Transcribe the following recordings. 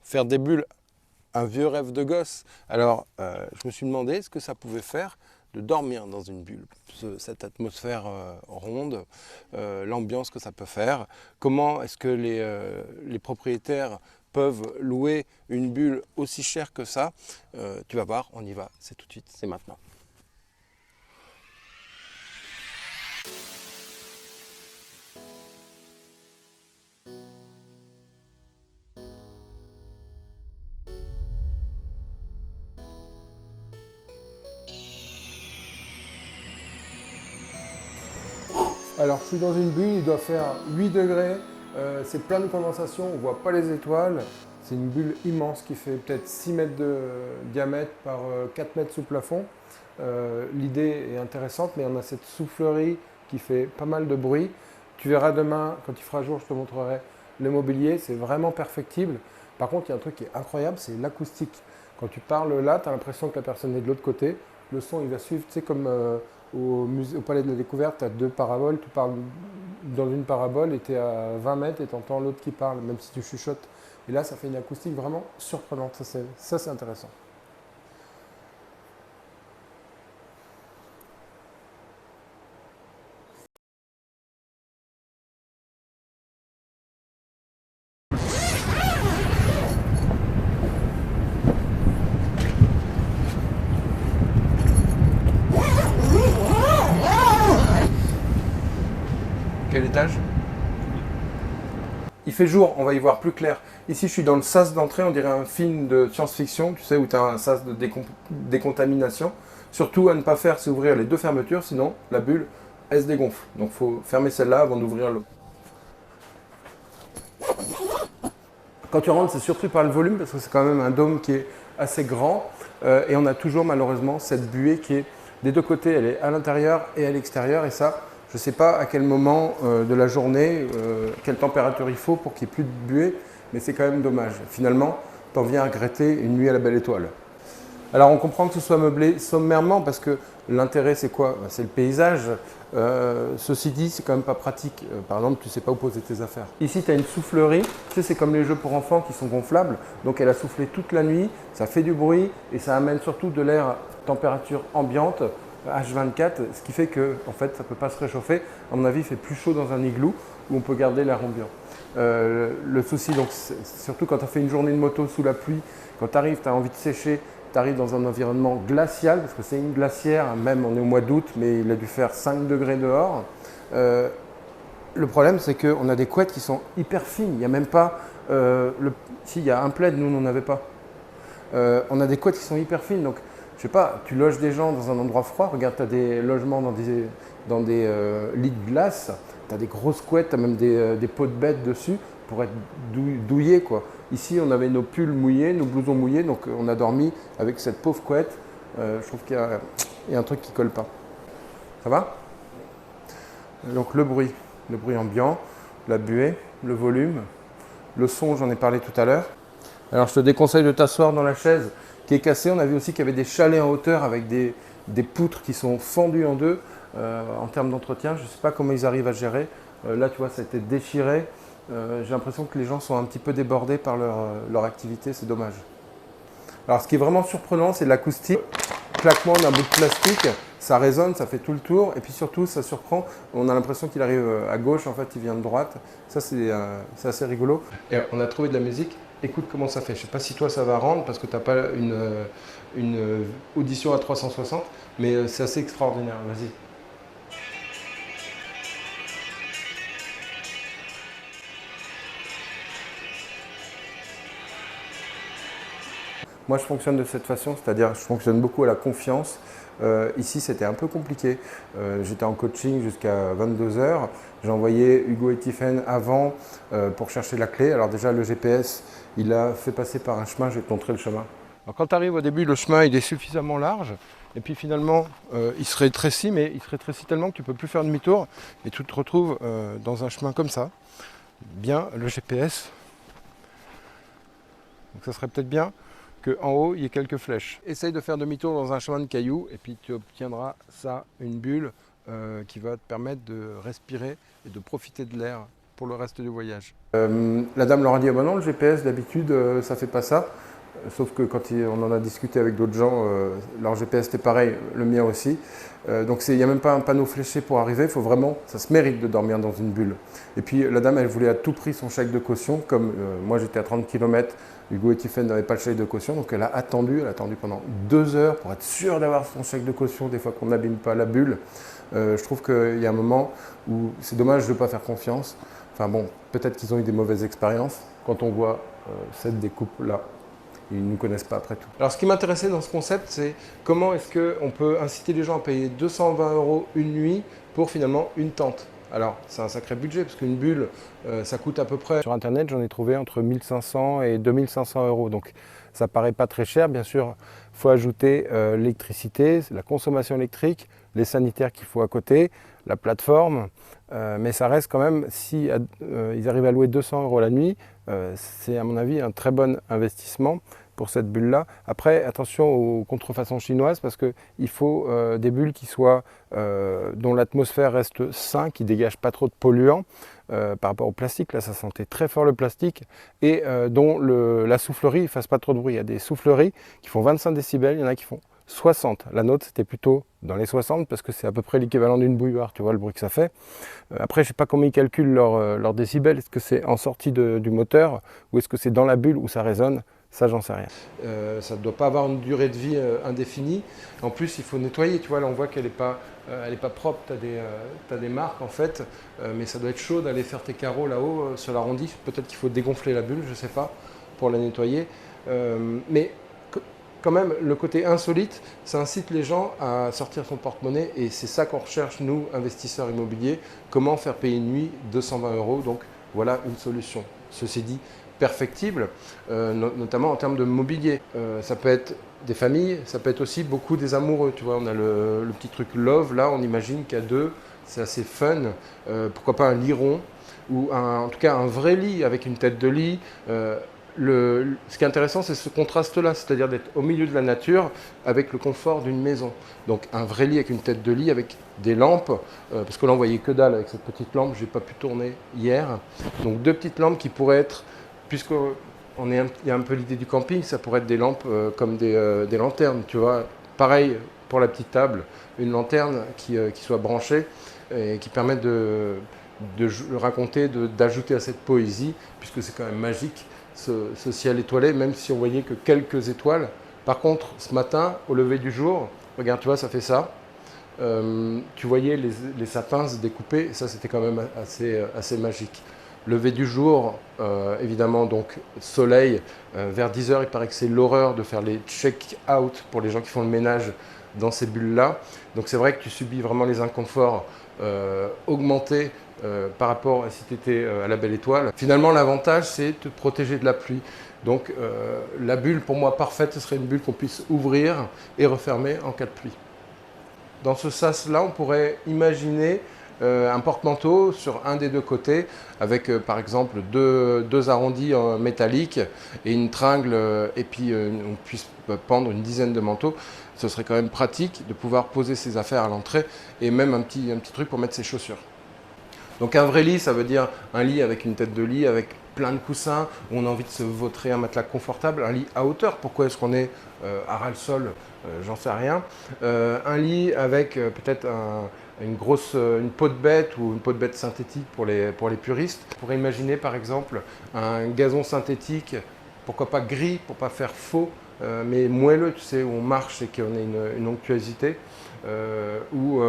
faire des bulles, un vieux rêve de gosse. Alors, je me suis demandé ce que ça pouvait faire de dormir dans une bulle, cette atmosphère ronde, l'ambiance que ça peut faire. Comment est-ce que les propriétaires peuvent louer une bulle aussi chère que ça? Tu vas voir, on y va, c'est tout de suite, c'est maintenant. Alors je suis dans une bulle, il doit faire 8 degrés, c'est plein de condensation, on ne voit pas les étoiles. C'est une bulle immense qui fait peut-être 6 mètres de diamètre par 4 mètres sous plafond. L'idée est intéressante, mais on a cette soufflerie qui fait pas mal de bruit. Tu verras demain, quand il fera jour, je te montrerai le mobilier, c'est vraiment perfectible. Par contre, il y a un truc qui est incroyable, c'est l'acoustique. Quand tu parles là, tu as l'impression que la personne est de l'autre côté. Le son, il va suivre, tu sais, comme au Palais de la Découverte, tu as deux paraboles, tu parles dans une parabole et tu es à 20 mètres et tu entends l'autre qui parle, même si tu chuchotes. Et là, ça fait une acoustique vraiment surprenante, ça c'est intéressant. Quel étage? Il fait jour, on va y voir plus clair. Ici, je suis dans le sas d'entrée, on dirait un film de science-fiction, tu sais, où tu as un sas de décontamination. Surtout à ne pas faire, c'est ouvrir les deux fermetures, sinon la bulle, elle se dégonfle. Donc il faut fermer celle-là avant d'ouvrir l'autre. Quand tu rentres, c'est surpris par le volume, parce que c'est quand même un dôme qui est assez grand. Et on a toujours malheureusement cette buée qui est des deux côtés, elle est à l'intérieur et à l'extérieur. Et ça, je ne sais pas à quel moment de la journée, quelle température il faut pour qu'il n'y ait plus de buée, mais c'est quand même dommage. Finalement, tu en viens à regretter une nuit à la belle étoile. Alors on comprend que ce soit meublé sommairement parce que l'intérêt c'est quoi? C'est le paysage. Ceci dit, c'est quand même pas pratique. Par exemple, tu ne sais pas où poser tes affaires. Ici, tu as une soufflerie. Tu sais, c'est comme les jeux pour enfants qui sont gonflables. Donc elle a soufflé toute la nuit, ça fait du bruit et ça amène surtout de l'air température ambiante, H24, ce qui fait que en fait, ça ne peut pas se réchauffer. À mon avis, il fait plus chaud dans un igloo où on peut garder l'air ambiant. Le souci, donc, surtout quand tu as fait une journée de moto sous la pluie, quand tu arrives, tu as envie de sécher, tu arrives dans un environnement glacial, parce que c'est une glacière, même on est au mois d'août, mais il a dû faire 5 degrés dehors. Le problème, c'est qu'on a des couettes qui sont hyper fines. Il n'y a même pas... Si, il y a un plaid, nous, on n'en avait pas. On a des couettes qui sont hyper fines, donc je sais pas, tu loges des gens dans un endroit froid, regarde, tu as des logements dans des lits de glace, tu as des grosses couettes, tu as même des peaux de bête dessus pour être douillé, quoi. Ici, on avait nos pulls mouillés, nos blousons mouillés, donc on a dormi avec cette pauvre couette. Je trouve qu'il y a un truc qui colle pas. Ça va? Donc le bruit ambiant, la buée, le volume, le son, j'en ai parlé tout à l'heure. Alors je te déconseille de t'asseoir dans la chaise qui est cassée. On a vu aussi qu'il y avait des chalets en hauteur avec des poutres qui sont fendues en deux en termes d'entretien. Je ne sais pas comment ils arrivent à gérer. Là, tu vois, ça a été déchiré. J'ai l'impression que les gens sont un petit peu débordés par leur activité, c'est dommage. Alors ce qui est vraiment surprenant, c'est l'acoustique. Claquement d'un bout de plastique, ça résonne, ça fait tout le tour, et puis surtout ça surprend, on a l'impression qu'il arrive à gauche, en fait il vient de droite, ça c'est assez rigolo. Et on a trouvé de la musique, écoute comment ça fait, je ne sais pas si toi ça va rendre, parce que tu n'as pas une audition à 360, mais c'est assez extraordinaire, vas-y. Moi, je fonctionne de cette façon, c'est-à-dire je fonctionne beaucoup à la confiance. Ici, c'était un peu compliqué. J'étais en coaching jusqu'à 22 heures. J'ai envoyé Hugo et Tiffen avant pour chercher la clé. Alors déjà, le GPS, il a fait passer par un chemin. Je vais te montrer le chemin. Alors, quand tu arrives au début, le chemin, il est suffisamment large. Et puis finalement, il se rétrécit, mais il se rétrécit tellement que tu ne peux plus faire demi-tour. Et tu te retrouves dans un chemin comme ça. Bien, le GPS. Donc ça serait peut-être bien qu'en haut, il y ait quelques flèches. Essaye de faire demi-tour dans un chemin de cailloux et puis tu obtiendras ça, une bulle qui va te permettre de respirer et de profiter de l'air pour le reste du voyage. La dame leur a dit, ah ben non, le GPS d'habitude, ça fait pas ça. Sauf que quand on en a discuté avec d'autres gens, leur GPS était pareil, le mien aussi. Donc il n'y a même pas un panneau fléché pour arriver, il faut vraiment, ça se mérite de dormir dans une bulle. Et puis la dame, elle voulait à tout prix son chèque de caution, comme moi j'étais à 30 km, Hugo et Tiffen n'avaient pas le chèque de caution, donc elle a attendu pendant 2 heures pour être sûre d'avoir son chèque de caution, des fois qu'on n'abîme pas la bulle. Je trouve qu'il y a un moment où c'est dommage de ne pas faire confiance. Enfin bon, peut-être qu'ils ont eu des mauvaises expériences quand on voit cette découpe-là. Ils ne nous connaissent pas après tout. Alors ce qui m'intéressait dans ce concept, c'est comment est-ce qu'on peut inciter les gens à payer 220 € une nuit pour finalement une tente. Alors c'est un sacré budget parce qu'une bulle, ça coûte à peu près... Sur internet, j'en ai trouvé entre 1500 et 2500 €. Donc ça paraît pas très cher. Bien sûr, il faut ajouter l'électricité, la consommation électrique, les sanitaires qu'il faut à côté, la plateforme. Mais ça reste quand même, si ils arrivent à louer 200 € la nuit, c'est à mon avis un très bon investissement pour cette bulle-là. Après, attention aux contrefaçons chinoises parce qu'il faut des bulles qui soient, dont l'atmosphère reste sain, qui ne dégagent pas trop de polluants par rapport au plastique. Là, ça sentait très fort le plastique et dont la soufflerie ne fasse pas trop de bruit. Il y a des souffleries qui font 25 décibels, il y en a qui font 60. La nôtre, c'était plutôt dans les 60 parce que c'est à peu près l'équivalent d'une bouilloire, tu vois le bruit que ça fait. Après, je ne sais pas comment ils calculent leur décibels. Est-ce que c'est en sortie du moteur ou est-ce que c'est dans la bulle où ça résonne? Ça, j'en sais rien. Ça ne doit pas avoir une durée de vie indéfinie. En plus, il faut nettoyer. Tu vois, là, on voit qu'elle n'est pas, propre. Tu as des marques, en fait. Mais ça doit être chaud d'aller faire tes carreaux là-haut sur l'arrondi. Peut-être qu'il faut dégonfler la bulle, je ne sais pas, pour la nettoyer. Mais quand même, le côté insolite, ça incite les gens à sortir son porte-monnaie et c'est ça qu'on recherche, nous, investisseurs immobiliers. Comment faire payer une nuit 220 €. Donc, voilà une solution. Ceci dit, perfectible, notamment en termes de mobilier. Ça peut être des familles, ça peut être aussi beaucoup des amoureux. Tu vois, on a le petit truc love, là, on imagine qu'à deux, c'est assez fun. Pourquoi pas un lit rond ou en tout cas un vrai lit avec une tête de lit. Ce qui est intéressant, c'est ce contraste-là, c'est-à-dire d'être au milieu de la nature avec le confort d'une maison. Donc un vrai lit avec une tête de lit, avec des lampes, parce que là on voyait que dalle avec cette petite lampe, je n'ai pas pu tourner hier. Donc 2 petites lampes qui pourraient être, puisqu'il y a un peu l'idée du camping, ça pourrait être des lampes comme des lanternes, tu vois. Pareil pour la petite table, une lanterne qui soit branchée et qui permette de raconter, d'ajouter à cette poésie, puisque c'est quand même magique. Ce ciel étoilé, même si on voyait que quelques étoiles. Par contre, ce matin, au lever du jour, regarde, tu vois, ça fait ça. Tu voyais les sapins se découper, et ça, c'était quand même assez magique. Lever du jour, évidemment, donc soleil, vers 10 h, il paraît que c'est l'horreur de faire les check-out pour les gens qui font le ménage dans ces bulles-là. Donc c'est vrai que tu subis vraiment les inconforts augmentés par rapport à si tu étais à la belle étoile. Finalement, l'avantage, c'est de te protéger de la pluie. Donc la bulle, pour moi, parfaite, ce serait une bulle qu'on puisse ouvrir et refermer en cas de pluie. Dans ce sas-là, on pourrait imaginer un porte-manteau sur un des deux côtés avec par exemple deux arrondis métalliques et une tringle et puis on puisse pendre une dizaine de manteaux. Ce serait quand même pratique de pouvoir poser ses affaires à l'entrée et même un petit truc pour mettre ses chaussures. Donc un vrai lit, ça veut dire un lit avec une tête de lit, avec plein de coussins, où on a envie de se vautrer un matelas confortable, un lit à hauteur. Pourquoi est-ce qu'on est à ras le sol? J'en sais rien. Un lit avec peut-être une peau de bête ou une peau de bête synthétique pour les puristes. On pourrait imaginer par exemple un gazon synthétique, pourquoi pas gris pour pas faire faux, mais moelleux, tu sais, où on marche et qu'on ait une onctuosité. Ou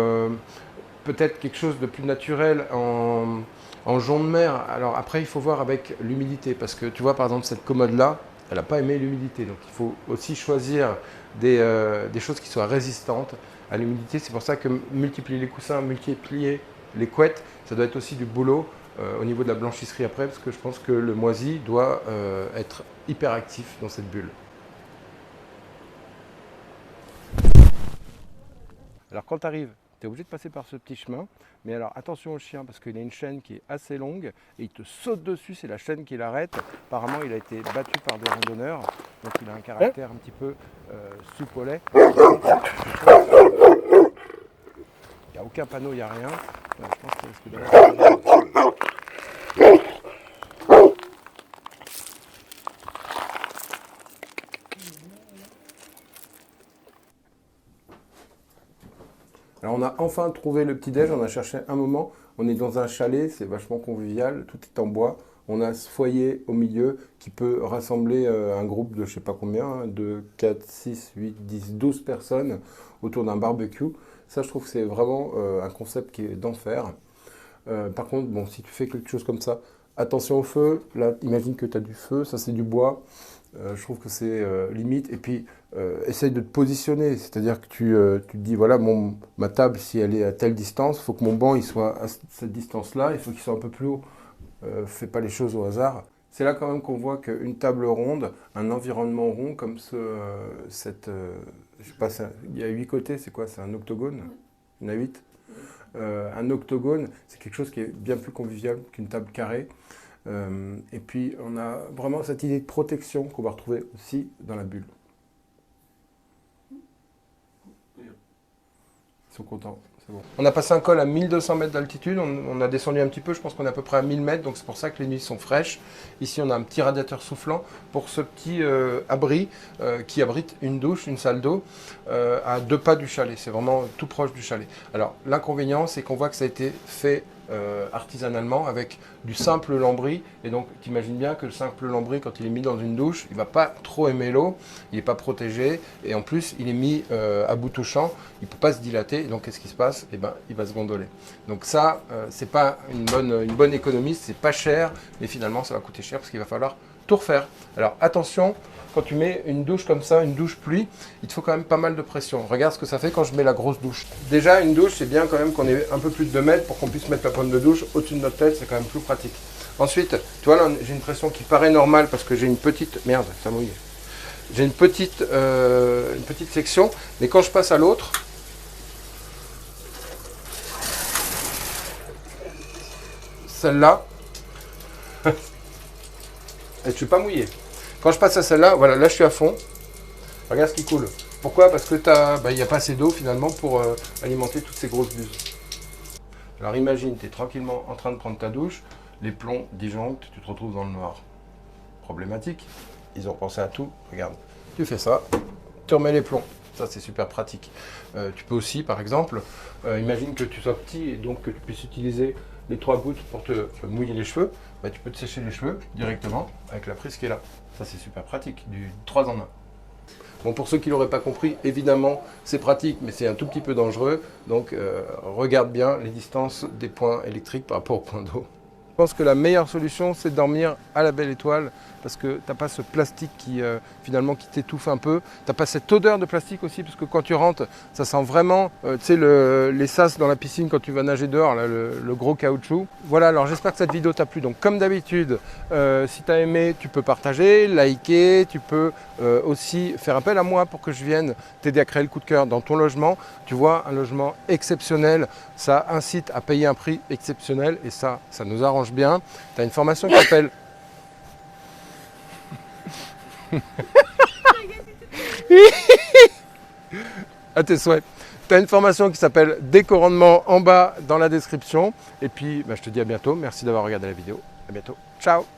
peut-être quelque chose de plus naturel en jonc de mer. Alors après, il faut voir avec l'humidité, parce que tu vois, par exemple, cette commode-là, elle n'a pas aimé l'humidité. Donc il faut aussi choisir des choses qui soient résistantes à l'humidité. C'est pour ça que multiplier les coussins, multiplier les couettes, ça doit être aussi du boulot au niveau de la blanchisserie après, parce que je pense que le moisi doit être hyper actif dans cette bulle. Alors quand tu arrives, tu es obligé de passer par ce petit chemin, mais alors attention au chien parce qu'il a une chaîne qui est assez longue et il te saute dessus, c'est la chaîne qui l'arrête. Apparemment il a été battu par des randonneurs, donc il a un caractère un petit peu soupe au lait. Il n'y a aucun panneau, il n'y a rien. Je pense qu'il risque d'avoir... Alors on a enfin trouvé le petit-déj, on a cherché un moment, on est dans un chalet, c'est vachement convivial, tout est en bois. On a ce foyer au milieu qui peut rassembler un groupe de je sais pas combien, hein, de 4, 6, 8, 10, 12 personnes autour d'un barbecue. Ça je trouve que c'est vraiment un concept qui est d'enfer. Par contre, bon, si tu fais quelque chose comme ça, attention au feu. Là, imagine que tu as du feu, ça c'est du bois. Je trouve que c'est limite. Et puis, essaye de te positionner. C'est-à-dire que tu te dis, voilà, ma table, si elle est à telle distance, il faut que mon banc il soit à cette distance-là. Il faut qu'il soit un peu plus haut. Fais pas les choses au hasard. C'est là quand même qu'on voit qu'une table ronde, un environnement rond comme je sais pas, il y a 8 côtés, c'est quoi? C'est un octogone? Il y en a 8. Un octogone, c'est quelque chose qui est bien plus convivial qu'une table carrée. Et puis, on a vraiment cette idée de protection qu'on va retrouver aussi dans la bulle. Ils sont contents, c'est bon. On a passé un col à 1200 mètres d'altitude, on a descendu un petit peu, je pense qu'on est à peu près à 1000 mètres, donc c'est pour ça que les nuits sont fraîches. Ici, on a un petit radiateur soufflant pour ce petit abri qui abrite une douche, une salle d'eau, à 2 pas du chalet. C'est vraiment tout proche du chalet. Alors, l'inconvénient, c'est qu'on voit que ça a été fait artisanalement avec du simple lambris, et donc tu imagines bien que le simple lambris, quand il est mis dans une douche, il va pas trop aimer l'eau, il n'est pas protégé, et en plus il est mis à bout touchant, il peut pas se dilater, et donc qu'est-ce qui se passe? Eh ben, il va se gondoler. Donc ça, c'est pas une bonne économie, c'est pas cher, mais finalement ça va coûter cher parce qu'il va falloir tout refaire. Alors attention, quand tu mets une douche comme ça, une douche pluie, il te faut quand même pas mal de pression. Regarde ce que ça fait quand je mets la grosse douche. Déjà, une douche, c'est bien quand même qu'on ait un peu plus de 2 mètres pour qu'on puisse mettre la pointe de douche au-dessus de notre tête, c'est quand même plus pratique. Ensuite, tu vois là, j'ai une pression qui paraît normale parce que j'ai une petite... Merde, ça mouille. J'ai une petite section, mais quand je passe à l'autre... Celle-là... je ne suis pas mouillé. Quand je passe à celle-là, voilà, là je suis à fond. Regarde ce qui coule. Pourquoi? Parce que il n'y a pas assez d'eau finalement pour alimenter toutes ces grosses buses. Alors imagine, tu es tranquillement en train de prendre ta douche, les plombs disjonctent, tu te retrouves dans le noir. Problématique. Ils ont pensé à tout. Regarde, tu fais ça, tu remets les plombs. Ça c'est super pratique. Tu peux aussi, par exemple, imagine que tu sois petit et donc que tu puisses utiliser les 3 gouttes pour te mouiller les cheveux. Bah, tu peux te sécher les cheveux directement avec la prise qui est là. Ça c'est super pratique, du 3 en 1. Bon, pour ceux qui ne l'auraient pas compris, évidemment c'est pratique mais c'est un tout petit peu dangereux. Donc regarde bien les distances des points électriques par rapport aux points d'eau. Je pense que la meilleure solution c'est de dormir à la belle étoile parce que tu n'as pas ce plastique qui finalement qui t'étouffe un peu. Tu n'as pas cette odeur de plastique aussi parce que quand tu rentres, ça sent vraiment tu sais, les sas dans la piscine quand tu vas nager dehors, là, le gros caoutchouc. Voilà, alors j'espère que cette vidéo t'a plu. Donc comme d'habitude, si tu as aimé, tu peux partager, liker, tu peux aussi faire appel à moi pour que je vienne t'aider à créer le coup de cœur dans ton logement. Tu vois, un logement exceptionnel, ça incite à payer un prix exceptionnel et ça nous arrange bien. Tu as une formation qui s'appelle... à tes souhaits. Tu as une formation qui s'appelle Déco-Rendement en bas dans la description. Et puis, je te dis à bientôt. Merci d'avoir regardé la vidéo. À bientôt. Ciao.